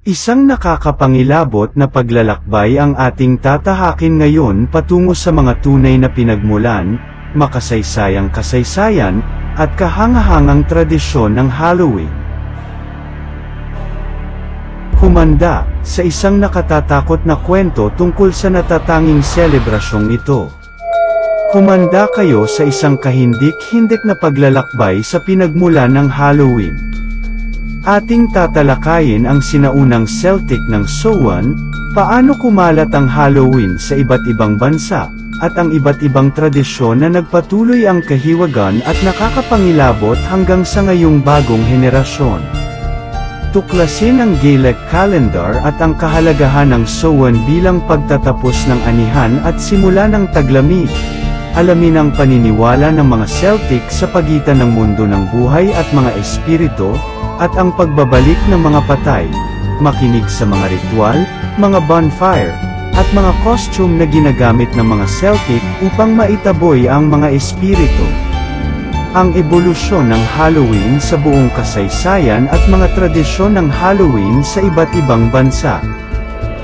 Isang nakakapangilabot na paglalakbay ang ating tatahakin ngayon patungo sa mga tunay na pinagmulan, makasaysayang kasaysayan, at kahangahangang tradisyon ng Halloween. Humanda sa isang nakatatakot na kwento tungkol sa natatanging selebrasyong ito. Humanda kayo sa isang kahindik-hindik na paglalakbay sa pinagmulan ng Halloween. Ating tatalakayin ang sinaunang Celtic ng Samhain, paano kumalat ang Halloween sa iba't ibang bansa, at ang iba't ibang tradisyon na nagpatuloy ang kahiwagan at nakakapangilabot hanggang sa ngayong bagong henerasyon. Tuklasin ang Gaelic calendar at ang kahalagahan ng Samhain bilang pagtatapos ng anihan at simula ng taglamig. Alamin ang paniniwala ng mga Celtic sa pagitan ng mundo ng buhay at mga espiritu, at ang pagbabalik ng mga patay. Makinig sa mga ritual, mga bonfire, at mga costume na ginagamit ng mga Celtic upang maitaboy ang mga espiritu. Ang ebolusyon ng Halloween sa buong kasaysayan at mga tradisyon ng Halloween sa iba't ibang bansa.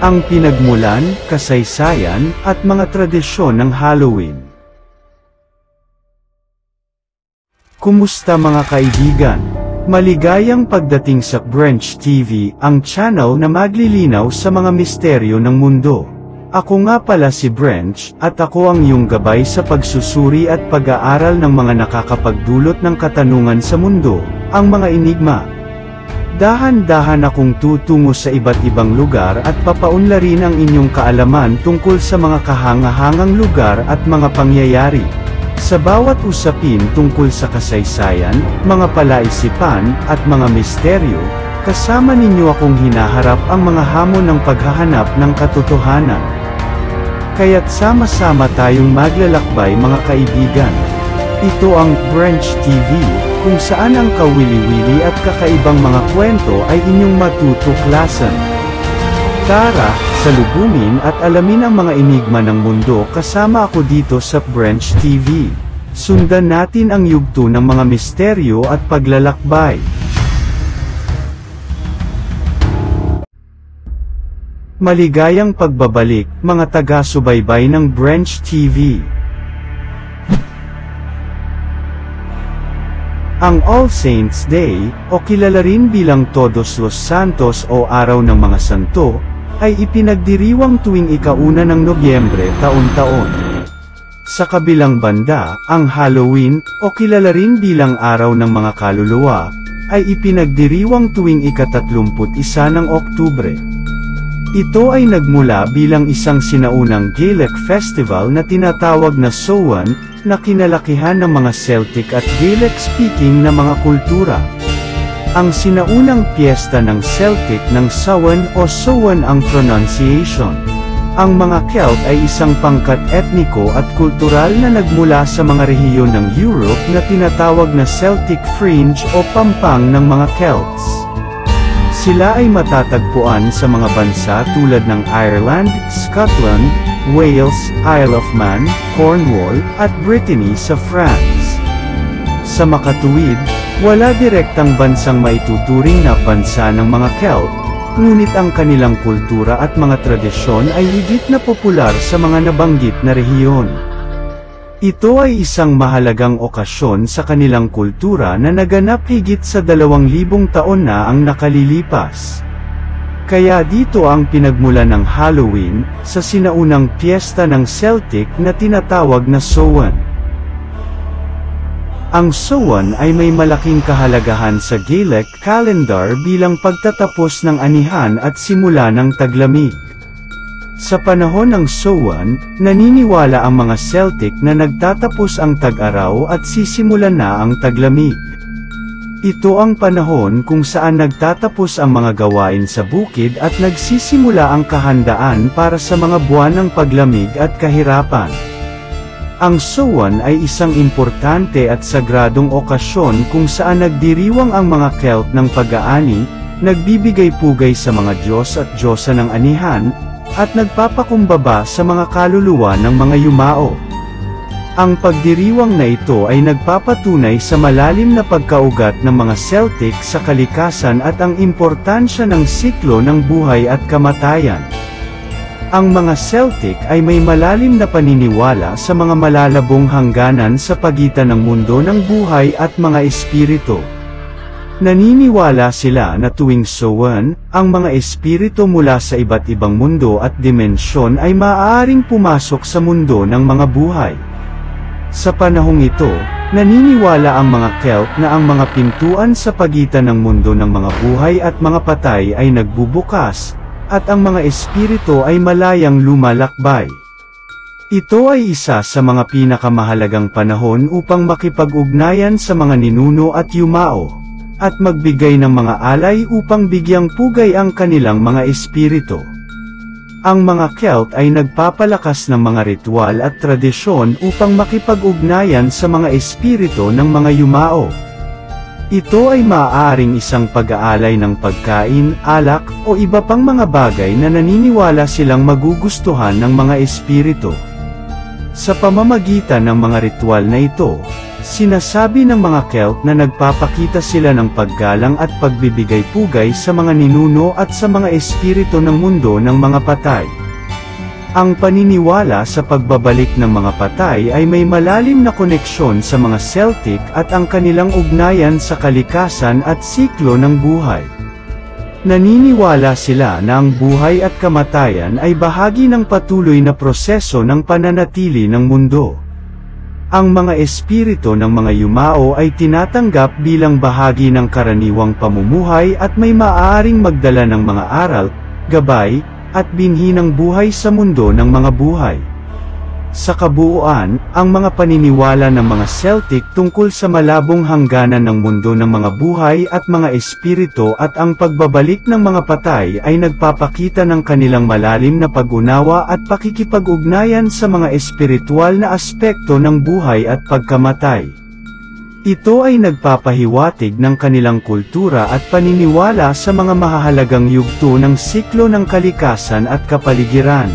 Ang pinagmulan, kasaysayan, at mga tradisyon ng Halloween. Kumusta mga kaibigan? Maligayang pagdating sa Branch TV, ang channel na maglilinaw sa mga misteryo ng mundo. Ako nga pala si Branch, at ako ang iyong gabay sa pagsusuri at pag-aaral ng mga nakakapagdulot ng katanungan sa mundo, ang mga enigma. Dahan-dahan akong tutungo sa iba't ibang lugar at papaunlarin ang inyong kaalaman tungkol sa mga kahangahangang lugar at mga pangyayari. Sa bawat usapin tungkol sa kasaysayan, mga palaisipan, at mga misteryo, kasama ninyo akong hinaharap ang mga hamon ng paghahanap ng katotohanan. Kaya't sama-sama tayong maglalakbay mga kaibigan. Ito ang Branch TV, kung saan ang kawili-wili at kakaibang mga kwento ay inyong matutuklasan. Tara, salubungin at alamin ang mga enigma ng mundo kasama ako dito sa Branch TV. Sundan natin ang yugto ng mga misteryo at paglalakbay. Maligayang pagbabalik, mga taga-subaybay ng Branch TV. Ang All Saints Day, o kilala rin bilang Todos los Santos o Araw ng mga Santo, ay ipinagdiriwang tuwing ika-1 ng Nobyembre taon-taon. Sa kabilang banda, ang Halloween, o kilala rin bilang Araw ng mga Kaluluwa, ay ipinagdiriwang tuwing ika-31 ng Oktubre. Ito ay nagmula bilang isang sinaunang Gaelic festival na tinatawag na Samhain, na kinalakihan ng mga Celtic at Gaelic-speaking na mga kultura. Ang sinaunang piyesta ng Celtic ng Samhain o Samhain ang pronunciation. Ang mga Celt ay isang pangkat etniko at kultural na nagmula sa mga rehiyon ng Europe na tinatawag na Celtic Fringe o pampang ng mga Celts. Sila ay matatagpuan sa mga bansa tulad ng Ireland, Scotland, Wales, Isle of Man, Cornwall, at Brittany sa France. Sa makatuwid, wala direktang bansang maituturing na bansa ng mga Celt, ngunit ang kanilang kultura at mga tradisyon ay higit na popular sa mga nabanggit na rehiyon. Ito ay isang mahalagang okasyon sa kanilang kultura na naganap higit sa 2,000 taon na ang nakalilipas. Kaya dito ang pinagmulan ng Halloween, sa sinaunang piyesta ng Celtic na tinatawag na Samhain. Ang Samhain ay may malaking kahalagahan sa Gaelic calendar bilang pagtatapos ng anihan at simula ng taglamig. Sa panahon ng Samhain, naniniwala ang mga Celtic na nagtatapos ang tag-araw at sisimulan na ang taglamig. Ito ang panahon kung saan nagtatapos ang mga gawain sa bukid at nagsisimula ang kahandaan para sa mga buwan ng paglamig at kahirapan. Ang Samhain ay isang importante at sagradong okasyon kung saan nagdiriwang ang mga Celt ng pag-aani, nagbibigay pugay sa mga Diyos at Diyosa ng anihan, at nagpapakumbaba sa mga kaluluwa ng mga yumao. Ang pagdiriwang na ito ay nagpapatunay sa malalim na pagkaugat ng mga Celtic sa kalikasan at ang importansya ng siklo ng buhay at kamatayan. Ang mga Celtic ay may malalim na paniniwala sa mga malalabong hangganan sa pagitan ng mundo ng buhay at mga espiritu. Naniniwala sila na tuwing Samhain, ang mga espiritu mula sa iba't ibang mundo at dimensyon ay maaaring pumasok sa mundo ng mga buhay. Sa panahong ito, naniniwala ang mga Celt na ang mga pintuan sa pagitan ng mundo ng mga buhay at mga patay ay nagbubukas, at ang mga espiritu ay malayang lumalakbay. Ito ay isa sa mga pinakamahalagang panahon upang makipag-ugnayan sa mga ninuno at yumao, at magbigay ng mga alay upang bigyang pugay ang kanilang mga espiritu. Ang mga Celt ay nagpapalakas ng mga ritual at tradisyon upang makipag-ugnayan sa mga espiritu ng mga yumao. Ito ay maaaring isang pag-aalay ng pagkain, alak, o iba pang mga bagay na naniniwala silang magugustuhan ng mga espiritu. Sa pamamagitan ng mga ritual na ito, sinasabi ng mga Celt na nagpapakita sila ng paggalang at pagbibigay pugay sa mga ninuno at sa mga espiritu ng mundo ng mga patay. Ang paniniwala sa pagbabalik ng mga patay ay may malalim na koneksyon sa mga Celtic at ang kanilang ugnayan sa kalikasan at siklo ng buhay. Naniniwala sila na ang buhay at kamatayan ay bahagi ng patuloy na proseso ng pananatili ng mundo. Ang mga espiritu ng mga yumao ay tinatanggap bilang bahagi ng karaniwang pamumuhay at may maaaring magdala ng mga aral, gabay, at binhi ng buhay sa mundo ng mga buhay. Sa kabuuan, ang mga paniniwala ng mga Celtic tungkol sa malabong hangganan ng mundo ng mga buhay at mga espiritu at ang pagbabalik ng mga patay ay nagpapakita ng kanilang malalim na pag-unawa at pakikipag-ugnayan sa mga espiritual na aspekto ng buhay at pagkamatay. Ito ay nagpapahiwatig ng kanilang kultura at paniniwala sa mga mahahalagang yugto ng siklo ng kalikasan at kapaligiran.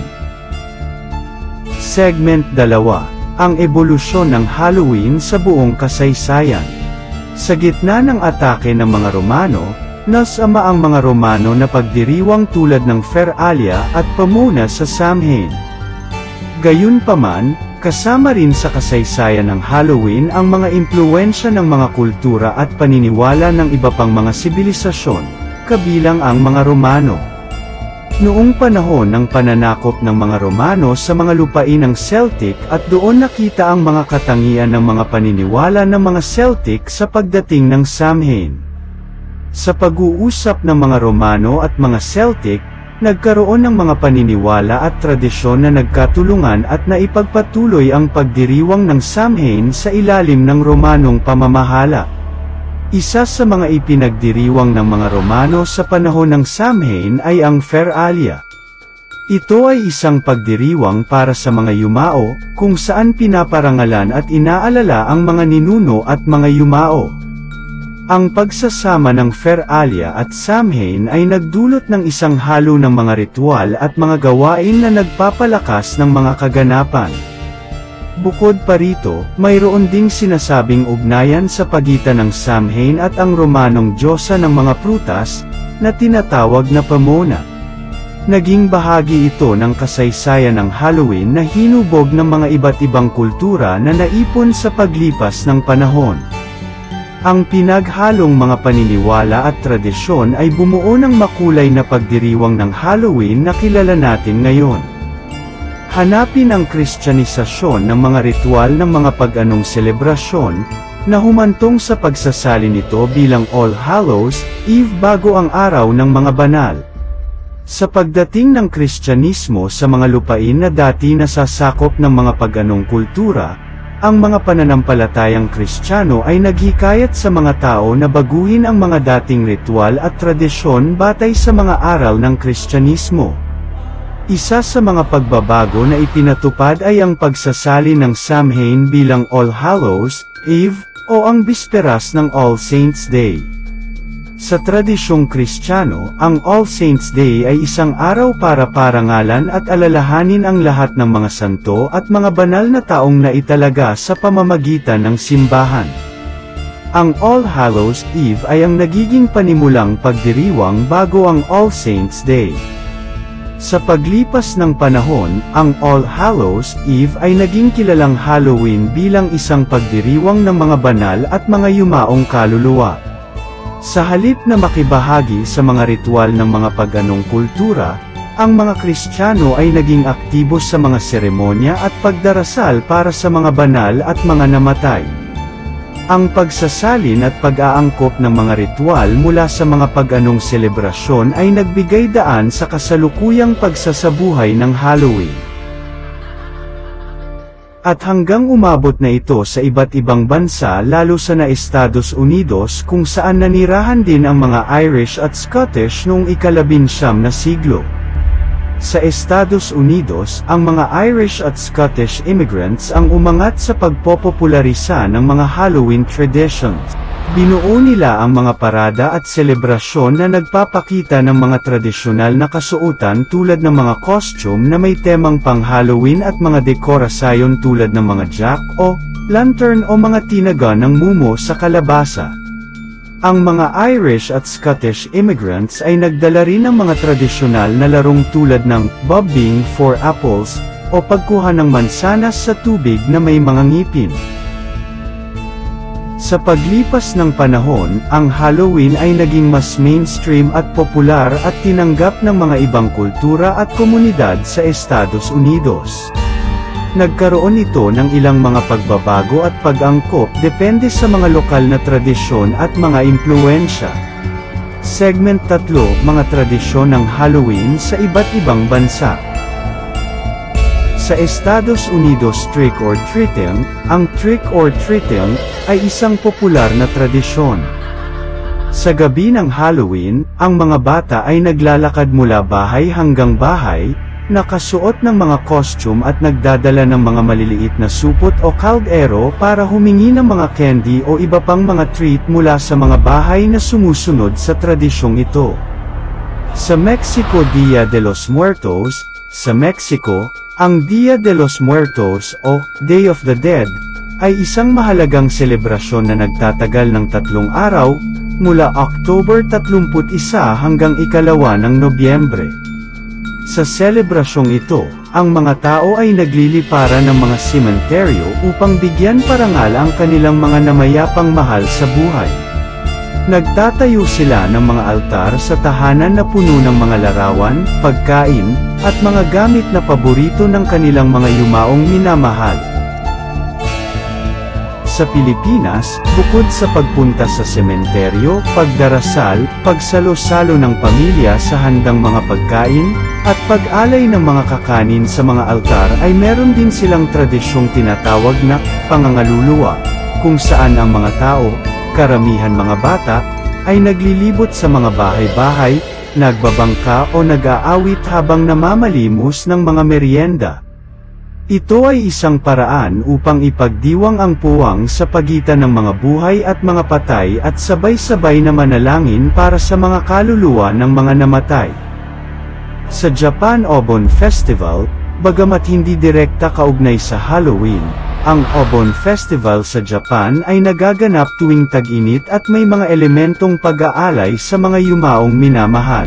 Segment 2. Ang ebolusyon ng Halloween sa buong kasaysayan. Sa gitna ng atake ng mga Romano, nasama ang mga Romano na pagdiriwang tulad ng Feralia at pamuna sa Samhain. Gayunpaman, kasama rin sa kasaysayan ng Halloween ang mga impluwensya ng mga kultura at paniniwala ng iba pang mga sibilisasyon, kabilang ang mga Romano. Noong panahon ng pananakop ng mga Romano sa mga lupain ng Celtic at doon nakita ang mga katangian ng mga paniniwala ng mga Celtic sa pagdating ng Samhain. Sa pag-uusap ng mga Romano at mga Celtic, nagkaroon ng mga paniniwala at tradisyon na nagkatulungan at naipagpatuloy ang pagdiriwang ng Samhain sa ilalim ng Romanong pamamahala. Isa sa mga ipinagdiriwang ng mga Romano sa panahon ng Samhain ay ang Feralia. Ito ay isang pagdiriwang para sa mga yumao, kung saan pinaparangalan at inaalala ang mga ninuno at mga yumao. Ang pagsasama ng Feralia at Samhain ay nagdulot ng isang halo ng mga ritual at mga gawain na nagpapalakas ng mga kaganapan. Bukod pa rito, mayroon ding sinasabing ugnayan sa pagitan ng Samhain at ang Romanong diyosa ng mga prutas, na tinatawag na Pomona. Naging bahagi ito ng kasaysayan ng Halloween na hinubog ng mga iba't ibang kultura na naipon sa paglipas ng panahon. Ang pinaghalong mga paniniwala at tradisyon ay bumuo ng makulay na pagdiriwang ng Halloween na kilala natin ngayon. Hanapin ang Kristyanisasyon ng mga ritual ng mga pag-anong selebrasyon, na humantong sa pagsasali nito bilang All Hallows Eve bago ang araw ng mga banal. Sa pagdating ng Kristyanismo sa mga lupain na dati nasasakop ng mga pag-anong kultura, ang mga pananampalatayang Kristiyano ay naghikayat sa mga tao na baguhin ang mga dating ritual at tradisyon batay sa mga aral ng Kristyanismo. Isa sa mga pagbabago na ipinatupad ay ang pagsasali ng Samhain bilang All Hallows Eve, o ang bisperas ng All Saints' Day. Sa tradisyong Kristiyano, ang All Saints' Day ay isang araw para parangalan at alalahanin ang lahat ng mga santo at mga banal na taong naitalaga sa pamamagitan ng simbahan. Ang All Hallows' Eve ay ang nagiging panimulang pagdiriwang bago ang All Saints' Day. Sa paglipas ng panahon, ang All Hallows' Eve ay naging kilalang Halloween bilang isang pagdiriwang ng mga banal at mga yumaong kaluluwa. Sa halip na makibahagi sa mga ritual ng mga paganong kultura, ang mga Kristiyano ay naging aktibo sa mga seremonya at pagdarasal para sa mga banal at mga namatay. Ang pagsasalin at pag-aangkop ng mga ritual mula sa mga paganong selebrasyon ay nagbigay daan sa kasalukuyang pagsasabuhay ng Halloween. At hanggang umabot na ito sa iba't ibang bansa lalo sa na Estados Unidos kung saan nanirahan din ang mga Irish at Scottish noong ika-19 na siglo. Sa Estados Unidos, ang mga Irish at Scottish immigrants ang umangat sa pagpopopularisa ng mga Halloween traditions. Binuo nila ang mga parada at selebrasyon na nagpapakita ng mga tradisyonal na kasuotan tulad ng mga costume na may temang pang-Halloween at mga dekorasyon tulad ng mga jack-o'-lantern o mga tinaga ng mumo sa kalabasa. Ang mga Irish at Scottish immigrants ay nagdala rin ng mga tradisyonal na larong tulad ng bobbing for apples o pagkuha ng mansanas sa tubig na may mga ngipin. Sa paglipas ng panahon, ang Halloween ay naging mas mainstream at popular at tinanggap ng mga ibang kultura at komunidad sa Estados Unidos. Nagkaroon ito ng ilang mga pagbabago at pag-angkop depende sa mga lokal na tradisyon at mga impluwensya. Segment 3, mga tradisyon ng Halloween sa iba't ibang bansa. Sa Estados Unidos, trick-or-treating, ang trick-or-treating ay isang popular na tradisyon. Sa gabi ng Halloween, ang mga bata ay naglalakad mula bahay hanggang bahay, nakasuot ng mga costume at nagdadala ng mga maliliit na supot o kaldero para humingi ng mga candy o iba pang mga treat mula sa mga bahay na sumusunod sa tradisyong ito. Sa Mexico, Dia de los Muertos, sa Mexico, ang Dia de los Muertos o Day of the Dead ay isang mahalagang selebrasyon na nagtatagal ng 3 araw, mula October 31 hanggang 2 ng Nobyembre. Sa selebrasyong ito, ang mga tao ay nagliliparan ng mga sementeryo upang bigyan parangal ang kanilang mga namayapang mahal sa buhay. Nagtatayo sila ng mga altar sa tahanan na puno ng mga larawan, pagkain, at mga gamit na paborito ng kanilang mga yumaong minamahal. Sa Pilipinas, bukod sa pagpunta sa sementeryo, pagdarasal, pagsalo-salo ng pamilya sa handang mga pagkain, at pag-alay ng mga kakanin sa mga altar ay meron din silang tradisyong tinatawag na pangangaluluwa, kung saan ang mga tao, karamihan mga bata, ay naglilibot sa mga bahay-bahay, nagbabangka o nag-aawit habang namamalimos ng mga merienda. Ito ay isang paraan upang ipagdiwang ang puwang sa pagitan ng mga buhay at mga patay at sabay-sabay na manalangin para sa mga kaluluwa ng mga namatay. Sa Japan Obon Festival, bagamat hindi direkta kaugnay sa Halloween, ang Obon Festival sa Japan ay nagaganap tuwing tag-init at may mga elementong pag-aalay sa mga yumaong minamahal.